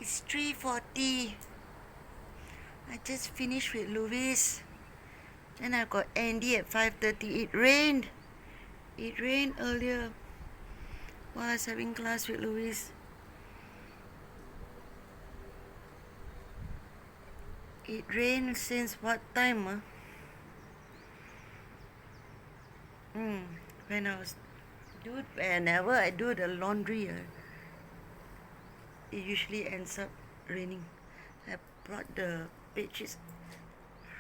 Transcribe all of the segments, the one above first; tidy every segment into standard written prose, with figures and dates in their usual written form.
It's 3:40. I just finished with Louis. Then I got Andy at 5:30. It rained. It rained earlier while I was having class with Louis. It rained since what time? Whenever I do the laundry, it usually ends up raining. I brought the bedsheets,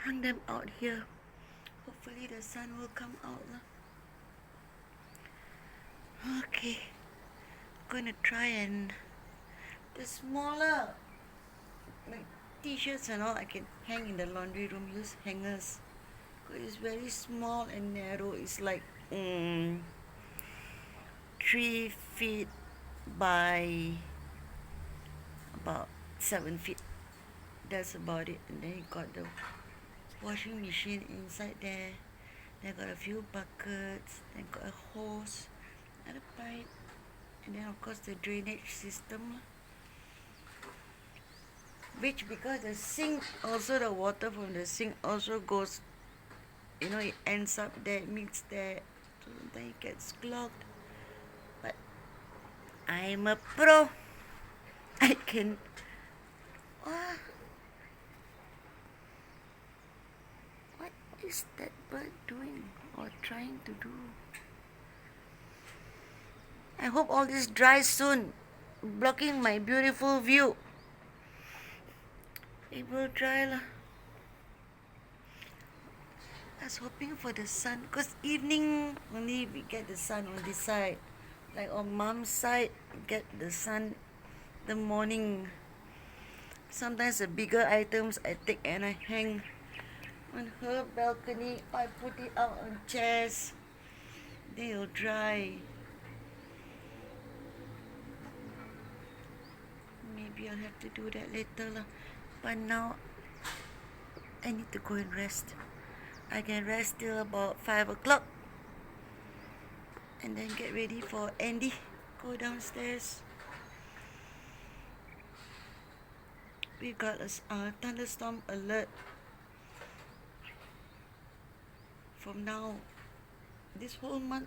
hung them out here. Hopefully the sun will come out. Okay, gonna try and the smaller like t-shirts and all I can hang in the laundry room, use hangers. It's very small and narrow. It's like 3 feet by about 7 feet. That's about it. And then you got the washing machine inside there. Then got a few buckets. Then got a hose and a pipe. And then of course the drainage system. Which because the sink also, the water from the sink also goes, it ends up there, meets there. So then it gets clogged. But I'm a pro. I can. What is that bird doing or trying to do? I hope all this dries soon, blocking my beautiful view. It will dry lah. I was hoping for the sun, because evening only we get the sun on this side. Like on mom's side, get the sun the morning. Sometimes the bigger items I take and I hang on her balcony. I put it out on chairs. They'll dry. Maybe I'll have to do that later lah. But now I need to go and rest. I can rest till about 5 o'clock. And then get ready for Andy. Go downstairs. We got a thunderstorm alert from now, this whole month,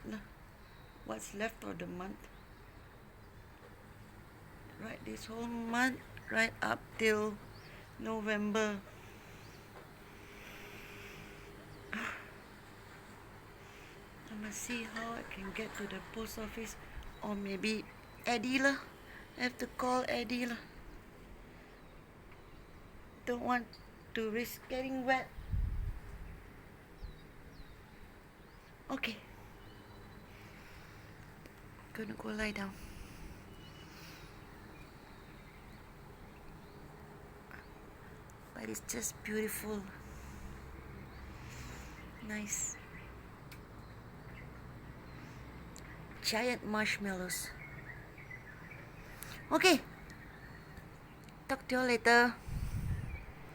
what's left of the month. Right, this whole month, right up till November. I must see how I can get to the post office, or maybe Eddie lah. I have to call Eddie lah. Don't want to risk getting wet. Okay, gonna go lie down. But it's just beautiful. Nice. Giant marshmallows. Okay, talk to you later.